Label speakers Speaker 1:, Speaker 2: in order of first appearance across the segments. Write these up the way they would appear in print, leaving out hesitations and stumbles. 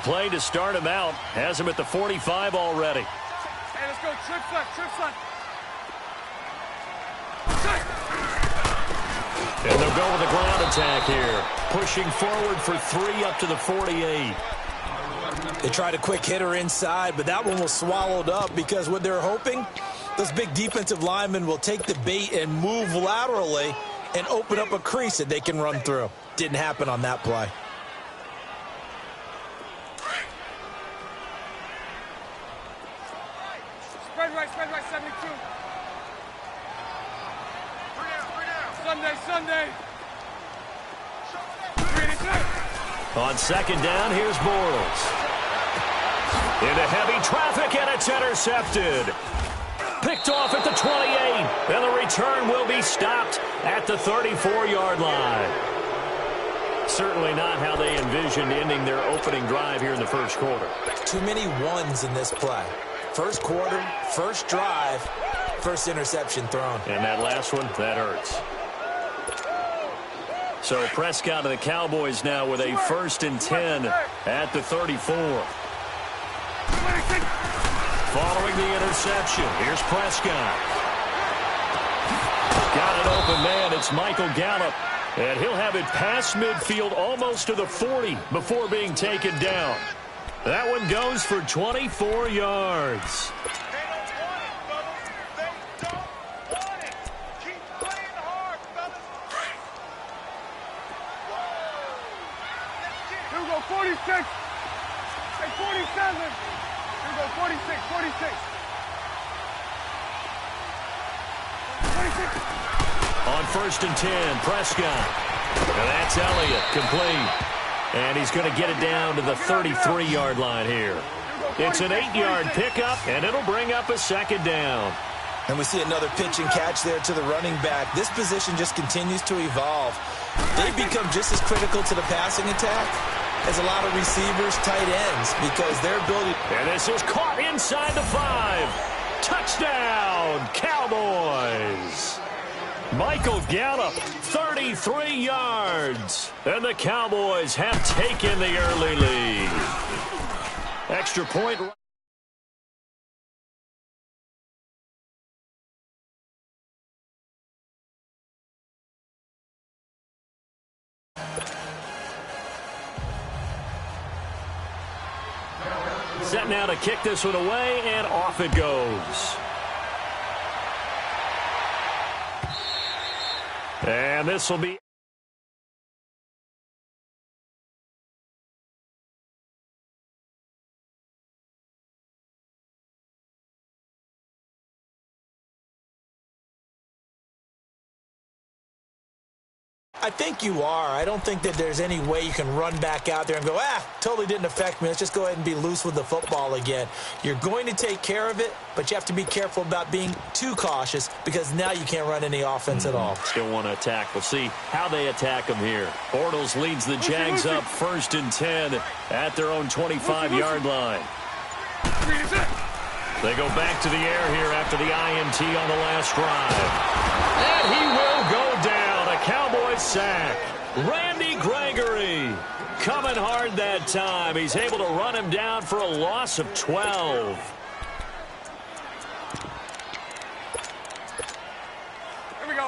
Speaker 1: play to start him out. Has him at the 45 already.
Speaker 2: Hey, let's go. Trip front.
Speaker 1: And they'll go with a ground attack here. Pushing forward for 3 up to the 48.
Speaker 3: They tried a quick hitter inside, but that one was swallowed up because what they're hoping, those big defensive linemen will take the bait and move laterally and open up a crease that they can run through. Didn't happen on that play.
Speaker 2: Spread right, 72. Sunday.
Speaker 1: On second down, here's Bortles. Into heavy traffic, and it's intercepted. Picked off at the 28, and the return will be stopped at the 34-yard line. Certainly not how they envisioned ending their opening drive here in the first quarter.
Speaker 3: Too many ones in this play. First quarter, first drive, first interception thrown.
Speaker 1: And that last one, that hurts. So Prescott and the Cowboys now with a 1st and 10 at the 34. Following the interception, here's Prescott. Got an open man, it's Michael Gallup. And he'll have it past midfield almost to the 40 before being taken down. That one goes for 24 yards.
Speaker 2: Here we go, 46. Hey, 47. Here we go, 46. 46.
Speaker 1: On 1st and 10, Prescott. And that's Elliott, complete. And he's going to get it down to the 33-yard line here. It's an 8-yard pickup, and it'll bring up a 2nd down.
Speaker 3: And we see another pitch and catch there to the running back. This position just continues to evolve. They've become just as critical to the passing attack as a lot of receivers, tight ends, because their ability...
Speaker 1: And this is caught inside the 5. Touchdown, Cowboys! Michael Gallup, 33 yards. And the Cowboys have taken the early lead. Extra point. Set now to kick this one away, and off it goes. And this will be...
Speaker 3: I think you are. I don't think that there's any way you can run back out there and go, totally didn't affect me. Let's just go ahead and be loose with the football again. You're going to take care of it, but you have to be careful about being too cautious because now you can't run any offense at all.
Speaker 1: Still want to attack. We'll see how they attack them here. Bortles leads the Jags up 1st and 10 at their own 25-yard line. They go back to the air here after the INT on the last drive. And he will go down. A Cowboys sack. Randy Gregory coming hard that time. He's able to run him down for a loss of 12.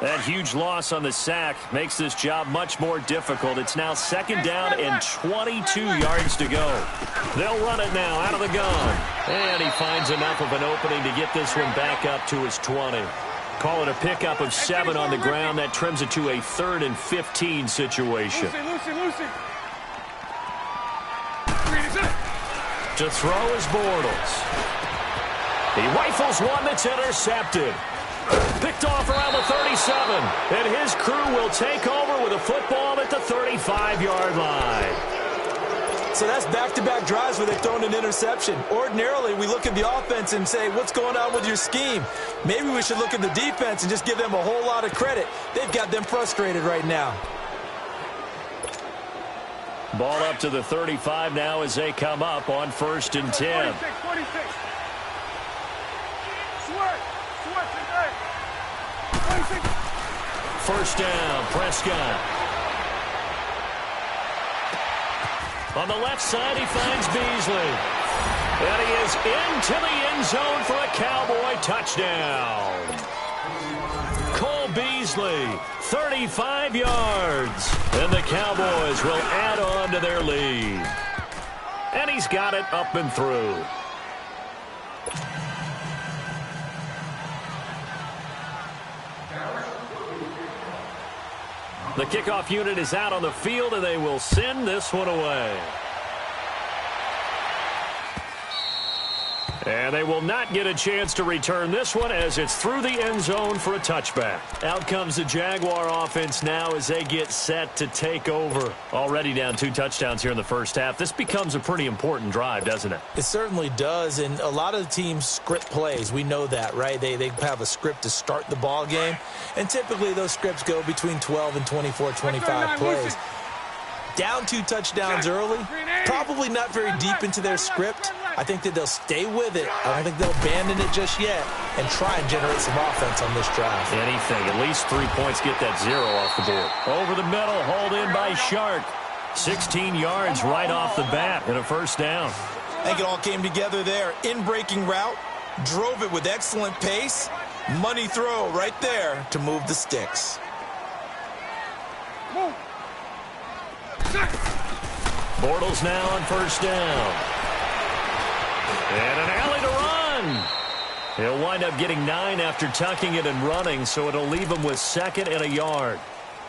Speaker 1: That huge loss on the sack makes this job much more difficult. It's now 2nd down and 22 yards to go. They'll run it now out of the gun. And he finds enough of an opening to get this one back up to his 20. Call it a pickup of 7 on the ground. That trims it to a 3rd and 15 situation.
Speaker 2: Lucy.
Speaker 1: To throw is Bortles. He rifles one that's intercepted. Picked off around the 37. And his crew will take over with a football at the 35-yard line.
Speaker 3: So that's back-to-back drives where they've thrown an interception. Ordinarily, we look at the offense and say, what's going on with your scheme? Maybe we should look at the defense and just give them a whole lot of credit. They've got them frustrated right now.
Speaker 1: Ball up to the 35 now as they come up on 1st and 10.
Speaker 2: 46.
Speaker 1: First down, Prescott. On the left side, he finds Beasley. And he is into the end zone for a Cowboy touchdown. Cole Beasley, 35 yards. And the Cowboys will add on to their lead. And he's got it up and through. The kickoff unit is out on the field, and they will send this one away. And they will not get a chance to return this one as it's through the end zone for a touchback. Out comes the Jaguar offense now as they get set to take over. Already down 2 touchdowns here in the first half. This becomes a pretty important drive, doesn't it?
Speaker 3: It certainly does, and a lot of the teams script plays. We know that, right? They have a script to start the ball game, and typically those scripts go between 12 and 24, 25 plays. Down 2 touchdowns early, probably not very deep into their script. I think that they'll stay with it. I don't think they'll abandon it just yet and try and generate some offense on this drive.
Speaker 1: Anything. At least 3 points, get that 0 off the board. Over the middle, hauled in by Shark. 16 yards right off the bat and a first down.
Speaker 3: I think it all came together there. In-breaking route, drove it with excellent pace. Money throw right there to move the sticks.
Speaker 1: Bortles now on first down. And an alley to run. He'll wind up getting 9 after tucking it and running, so it'll leave him with 2nd and a yard.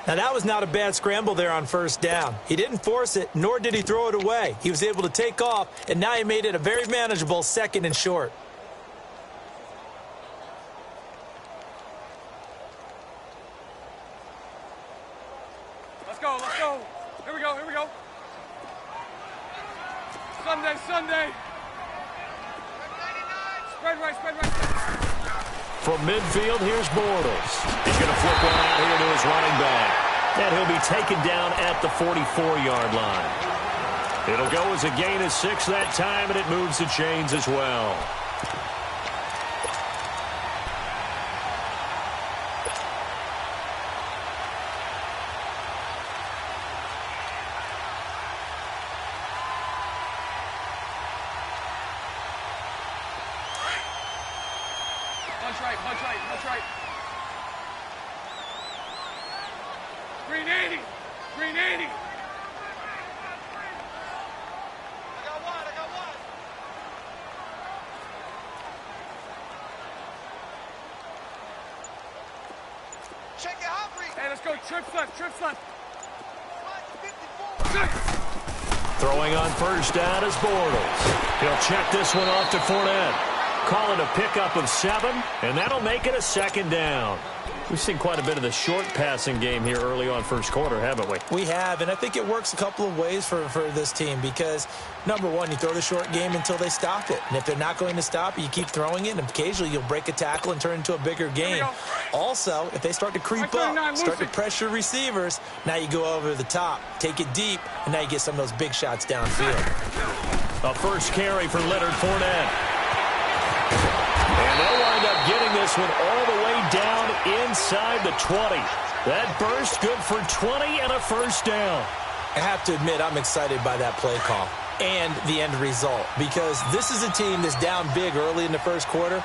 Speaker 3: Now, that was not a bad scramble there on first down. He didn't force it, nor did he throw it away. He was able to take off, and now he made it a very manageable 2nd and short.
Speaker 2: Let's go, let's go. Here we go, here we go. Sunday, Sunday. Spread right, spread right.
Speaker 1: From midfield, here's Bortles. He's going to flip one out here to his running back. And he'll be taken down at the 44-yard line. It'll go as a gain of 6 that time, and it moves the chains as well.
Speaker 2: Punch right, punch right. Green 80, green 80. I got one. Check it, Humphrey. Hey, let's go, trips left.
Speaker 1: Throwing on first down is Bortles. He'll check this one off to Fournette. Call it a pickup of 7, and that'll make it a 2nd down. We've seen quite a bit of the short passing game here early on first quarter, haven't we?
Speaker 3: We have, and I think it works a couple of ways for this team because, number one, you throw the short game until they stop it. And if they're not going to stop it, you keep throwing it, and occasionally you'll break a tackle and turn it into a bigger game. Also, if they start to creep up, start to pressure receivers, now you go over the top, take it deep, and now you get some of those big shots downfield.
Speaker 1: A first carry for Leonard Fournette. And they'll wind up getting this one all the way down inside the 20. That burst good for 20 and a first down.
Speaker 3: I have to admit, I'm excited by that play call and the end result because this is a team that's down big early in the first quarter,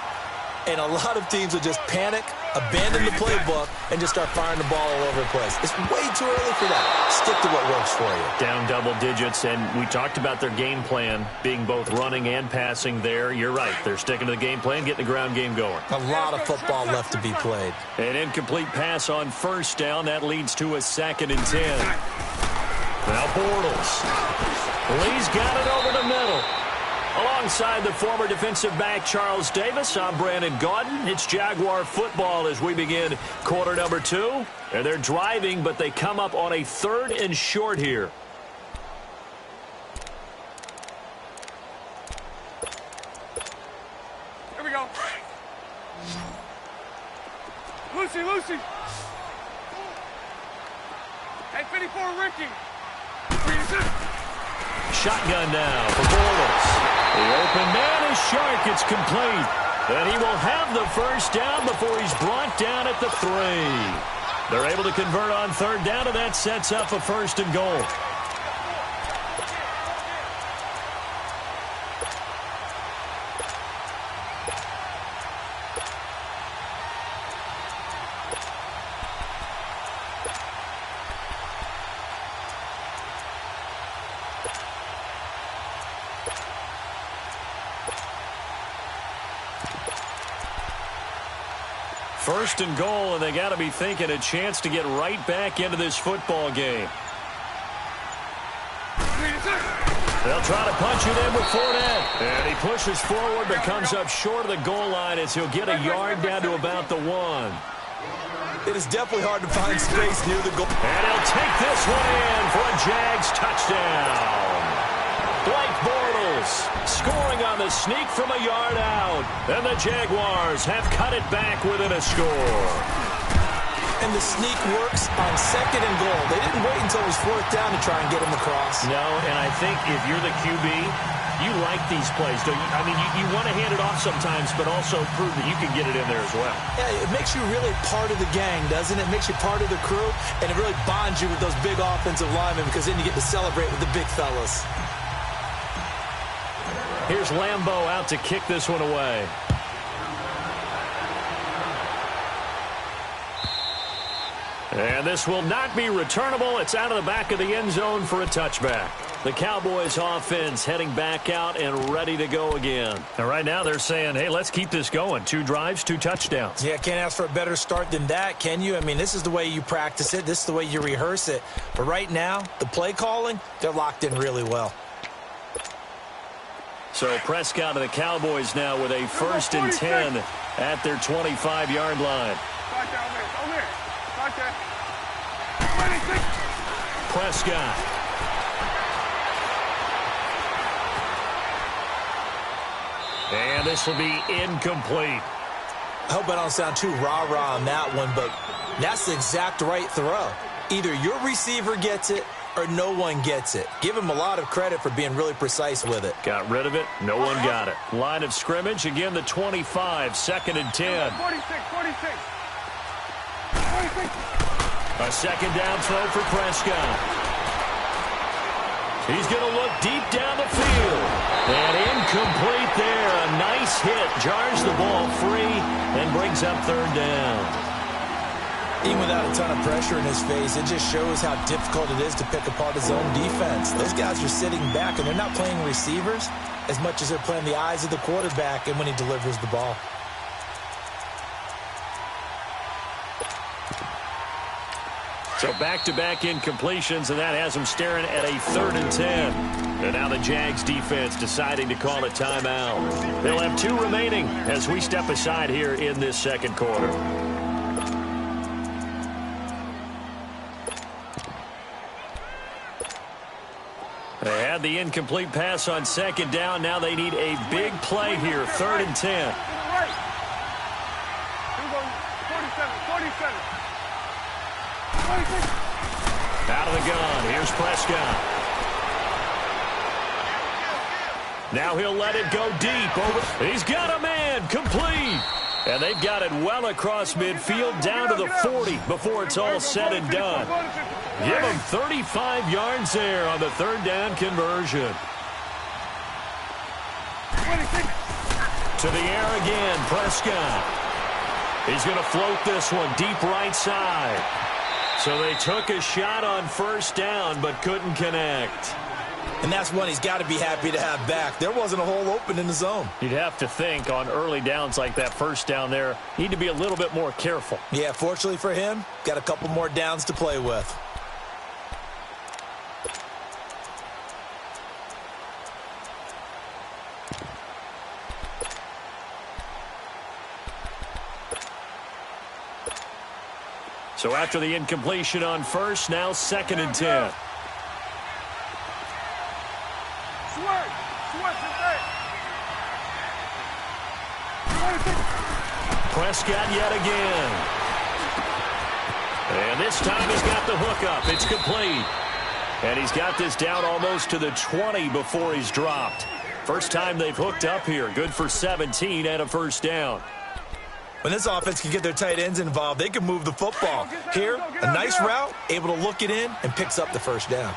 Speaker 3: and a lot of teams will just panic, abandon the playbook, and just start firing the ball all over the place. It's way too early for that. Stick to what works for you.
Speaker 1: Down double digits, and we talked about their game plan being both running and passing there. You're right. They're sticking to the game plan, getting the ground game going.
Speaker 3: A lot of football left to be played.
Speaker 1: An incomplete pass on first down. That leads to a 2nd and 10. Now Bortles. Lee's got it over the middle. Alongside the former defensive back Charles Davis, I'm Brandon Gaudin. It's Jaguar football as we begin quarter number 2. And they're driving, but they come up on a 3rd and short here.
Speaker 2: Here we go. Lucy. Hey, 54, Ricky.
Speaker 1: Shotgun now for Bortles. The open man is Shark. It's complete. And he will have the first down before he's brought down at the 3. They're able to convert on 3rd down, and that sets up a 1st and goal. First and goal, and they got to be thinking a chance to get right back into this football game. They'll try to punch it in with Fournette. And he pushes forward but comes up short of the goal line as he'll get a yard down to about the 1.
Speaker 3: It is definitely hard to find space near the goal.
Speaker 1: And he'll take this one in for a Jags touchdown. Blake Bortles scoring on the sneak from a yard out. And the Jaguars have cut it back within a score.
Speaker 3: And the sneak works on second and goal. They didn't wait until it was fourth down to try and get him across.
Speaker 1: No, and I think if you're the QB, you like these plays, don't you? I mean, you want to hand it off sometimes, but also prove that you can get it in there as well.
Speaker 3: Yeah, it makes you really part of the gang, doesn't it? It makes you part of the crew, and it really bonds you with those big offensive linemen because then you get to celebrate with the big fellas.
Speaker 1: Here's Lambeau out to kick this one away. And this will not be returnable. It's out of the back of the end zone for a touchback. The Cowboys offense heading back out and ready to go again. And right now they're saying, hey, let's keep this going. 2 drives, 2 touchdowns.
Speaker 3: Yeah, can't ask for a better start than that, can you? I mean, this is the way you practice it. This is the way you rehearse it. But right now, the play calling, they're locked in really well.
Speaker 1: So Prescott and the Cowboys now with a 1st and 10 at their 25-yard line. Prescott. And this will be incomplete.
Speaker 3: I hope I don't sound too rah-rah on that one, but that's the exact right throw. Either your receiver gets it or no one gets it. Give him a lot of credit for being really precise with it.
Speaker 1: Got rid of it. No one got it. Line of scrimmage, again, the 25, 2nd and 10.
Speaker 2: 46.
Speaker 1: A 2nd down throw for Prescott. He's going to look deep down the field. And incomplete there. A nice hit. Jars the ball free and brings up 3rd down.
Speaker 3: Even without a ton of pressure in his face, it just shows how difficult it is to pick apart his own defense. Those guys are sitting back, and they're not playing receivers as much as they're playing the eyes of the quarterback and when he delivers the ball.
Speaker 1: So back-to-back incompletions, and that has them staring at a 3rd and 10. And now the Jags defense deciding to call a timeout. They'll have 2 remaining as we step aside here in this 2nd quarter. They had the incomplete pass on 2nd down. Now they need a big play here, 3rd and 10.
Speaker 2: 47.
Speaker 1: Out of the gun. Here's Prescott. Now he'll let it go deep. Over. He's got a man. Complete. And they've got it well across midfield down to the 40 before it's all said and done. Give him 35 yards there on the 3rd down conversion. To the air again, Prescott. He's going to float this one deep right side. So they took a shot on 1st down but couldn't connect.
Speaker 3: And that's one he's got to be happy to have back. There wasn't a hole open in the zone.
Speaker 1: You'd have to think on early downs like that 1st down there, need to be a little bit more careful.
Speaker 3: Yeah, fortunately for him, got a couple more downs to play with.
Speaker 1: So after the incompletion on 1st, now 2nd and 10. Prescott yet again. And this time he's got the hook up. It's complete. And he's got this down almost to the 20 before he's dropped. First time they've hooked up here. Good for 17 and a 1st down.
Speaker 3: When this offense can get their tight ends involved, they can move the football. Here, a nice route, able to look it in, and picks up the 1st down.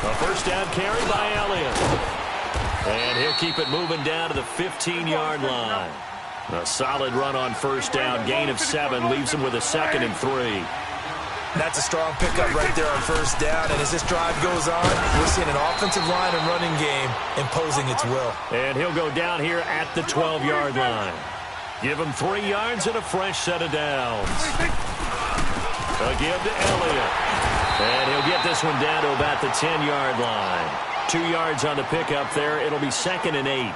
Speaker 1: A first down carry by Elliott. And he'll keep it moving down to the 15-yard line. A solid run on first down. Gain of 7 leaves him with a 2nd and 3.
Speaker 3: That's a strong pickup right there on first down. And as this drive goes on, we're seeing an offensive line and running game imposing its will.
Speaker 1: And he'll go down here at the 12-yard line. Give him 3 yards and a fresh set of downs. A give to Elliott. And he'll get this one down to about the 10-yard line. 2 yards on the pickup there. It'll be 2nd and 8.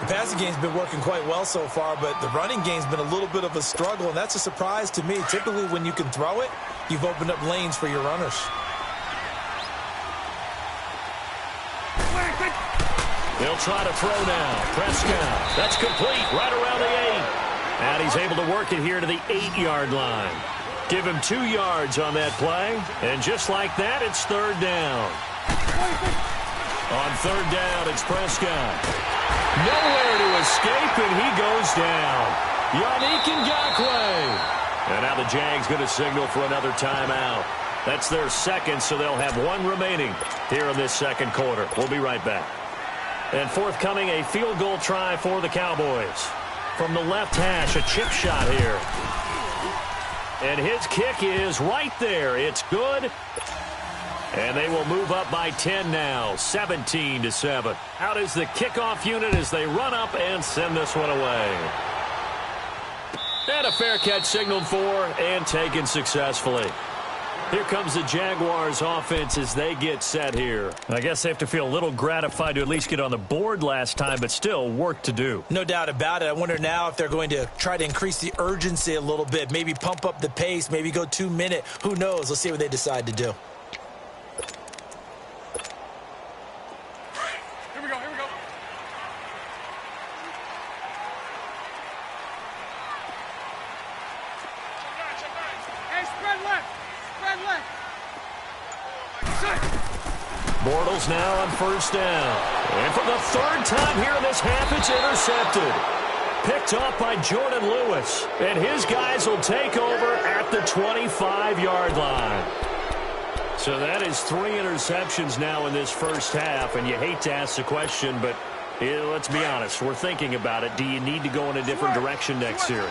Speaker 3: The passing game's been working quite well so far, but the running game's been a little bit of a struggle, and that's a surprise to me. Typically, when you can throw it, you've opened up lanes for your runners.
Speaker 1: They'll try to throw now. Prescott. That's complete right around the 8. And he's able to work it here to the 8-yard line. Give him 2 yards on that play. And just like that, it's 3rd down. On 3rd down, it's Prescott. Nowhere to escape, and he goes down. Yannick Ngakoue. And now the Jags going to signal for another timeout. That's their 2nd, so they'll have 1 remaining here in this 2nd quarter. We'll be right back. And forthcoming, a field goal try for the Cowboys. From the left hash, a chip shot here. And his kick is right there. It's good. And they will move up by 10 now, 17-7. Out is the kickoff unit as they run up and send this one away. And a fair catch signaled for and taken successfully. Here comes the Jaguars offense as they get set here. I guess they have to feel a little gratified to at least get on the board last time, but still work to do.
Speaker 3: No doubt about it. I wonder now if they're going to try to increase the urgency a little bit, maybe pump up the pace, maybe go 2-minute. Who knows? Let's see what they decide to do.
Speaker 1: Bortles now on first down. And for the 3rd time here in this half, it's intercepted. Picked off by Jordan Lewis. And his guys will take over at the 25-yard line. So that is 3 interceptions now in this first half. And you hate to ask the question, but let's be honest. We're thinking about it. Do you need to go in a different direction next series?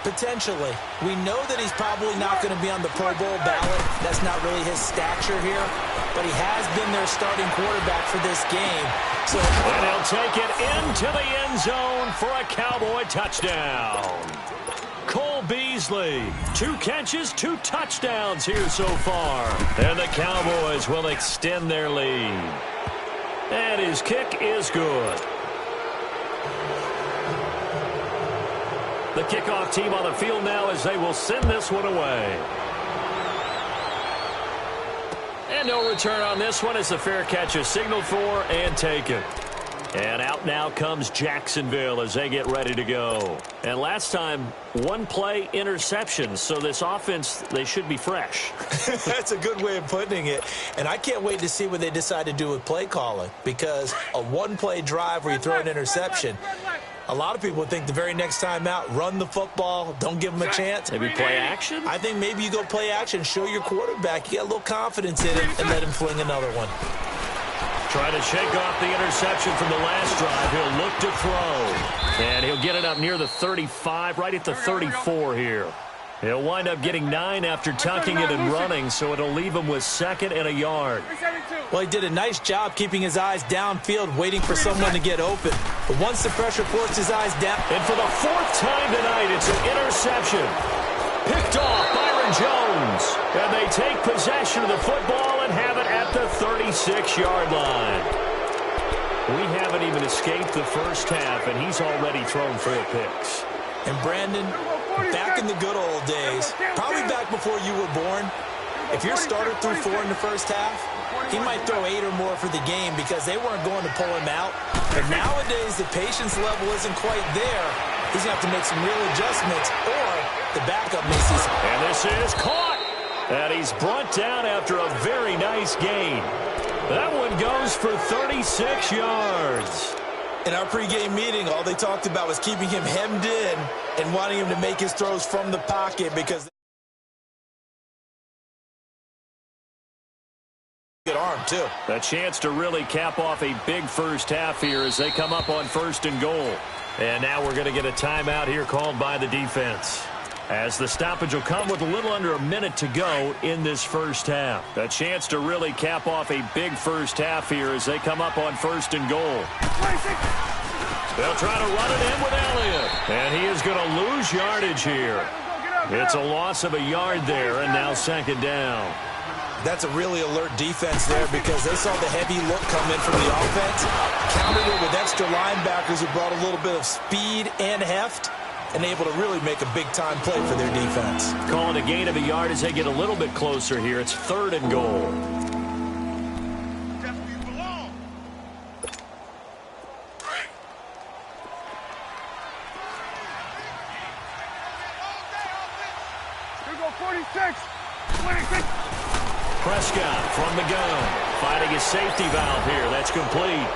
Speaker 3: Potentially. We know that he's probably not going to be on the Pro Bowl ballot. That's not really his stature here. But he has been their starting quarterback for this game.
Speaker 1: And he'll take it into the end zone for a Cowboy touchdown. Cole Beasley, 2 catches, 2 touchdowns here so far. And the Cowboys will extend their lead. And his kick is good. The kickoff team on the field now as they will send this one away. And no return on this one as the fair catch is signaled for and taken. And out now comes Jacksonville as they get ready to go. And last time, 1 play interception. So this offense, they should be fresh.
Speaker 3: That's a good way of putting it. And I can't wait to see what they decide to do with play calling. Because a 1-play drive where you throw an interception, a lot of people think the very next time out, run the football, don't give them a chance.
Speaker 1: Maybe play action?
Speaker 3: I think maybe you go play action, show your quarterback. You got a little confidence in it, and let him fling another one.
Speaker 1: Trying to shake off the interception from the last drive. He'll look to throw. And he'll get it up near the 35, right at the 34 here. He'll wind up getting 9 after tucking it and running, so it'll leave him with 2nd and a yard.
Speaker 3: Well, he did a nice job keeping his eyes downfield, waiting for someone to get open. But once the pressure forced his eyes down.
Speaker 1: And for the 4th time tonight, it's an interception. Picked off Byron Jones. And they take possession of the football and have it at the 36-yard line. We haven't even escaped the first half, and he's already thrown 4 picks.
Speaker 3: And Brandon, back in the good old days, probably back before you were born, if your starter threw 4 in the first half, he might throw 8 or more for the game because they weren't going to pull him out. But nowadays, the patience level isn't quite there. He's going to have to make some real adjustments, or the backup misses.
Speaker 1: And this is caught. And he's brought down after a very nice gain. That one goes for 36 yards.
Speaker 3: In our pregame meeting, all they talked about was keeping him hemmed in and wanting him to make his throws from the pocket because good arm, too.
Speaker 1: A chance to really cap off a big first half here as they come up on 1st and goal. And now we're going to get a timeout here called by the defense, as the stoppage will come with a little under a minute to go in this first half. A chance to really cap off a big first half here as they come up on 1st and goal. They'll try to run it in with Elliott, and he is going to lose yardage here. It's a loss of a yard there, and now 2nd down.
Speaker 3: That's a really alert defense there because they saw the heavy look come in from the offense, countered it with extra linebackers who brought a little bit of speed and heft, and able to really make a big-time play for their defense.
Speaker 1: Calling a gain of a yard as they get a little bit closer here. It's 3rd and goal.
Speaker 2: Here we go, 46. 26.
Speaker 1: Prescott from the gun, finding his safety valve here. That's complete.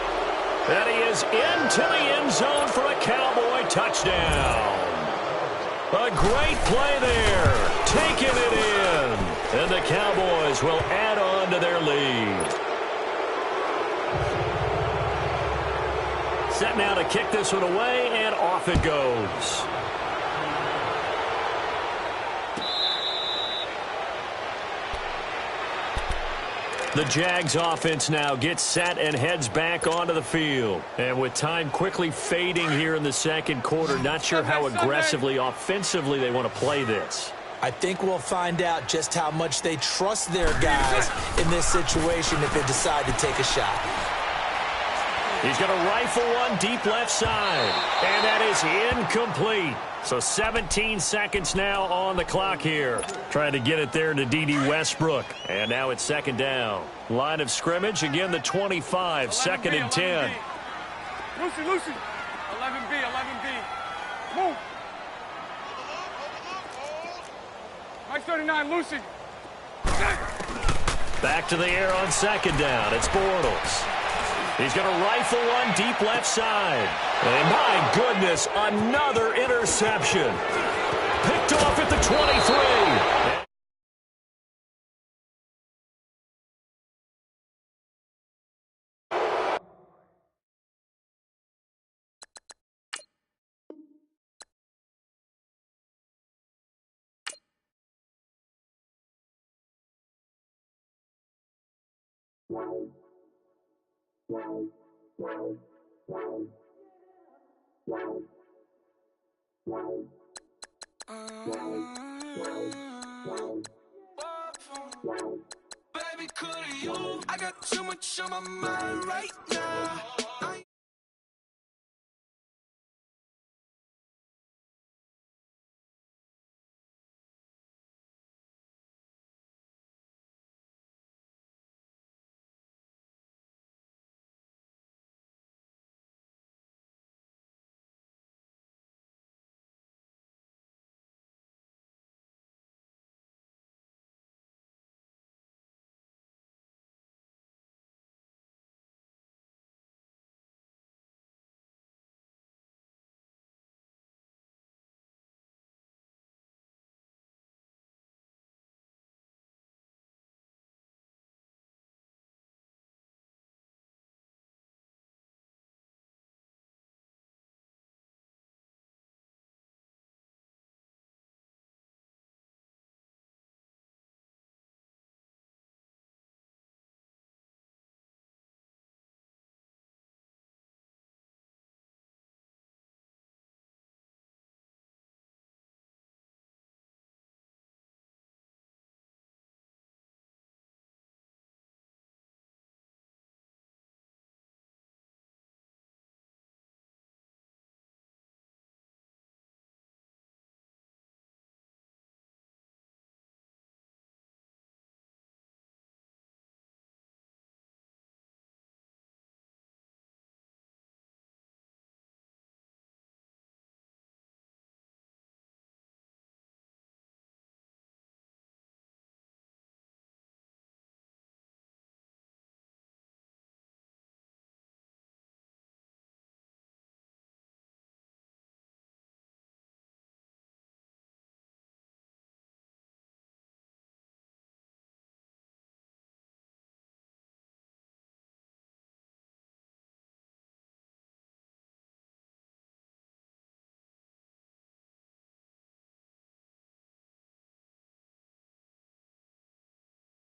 Speaker 1: And he is into the end zone for a Cowboy touchdown. A great play there, taking it in. And the Cowboys will add on to their lead. Set now to kick this one away, and off it goes. The Jags offense now gets set and heads back onto the field. And with time quickly fading here in the 2nd quarter, not sure how aggressively, offensively they want to play this.
Speaker 3: I think we'll find out just how much they trust their guys in this situation if they decide to take a shot.
Speaker 1: He's going to rifle one deep left side. And that is incomplete. So 17 seconds now on the clock here. Trying to get it there to D.D. Westbrook. And now it's 2nd down. Line of scrimmage, again the 25, 2nd and 10.
Speaker 2: Lucy. 11B. Move. Mike 39, Lucy.
Speaker 1: Back to the air on 2nd down. It's Bortles. He's going to rifle one deep left side. And my goodness, another interception. Picked off at the 23.
Speaker 4: Baby, could you? I got too much on my mind right now.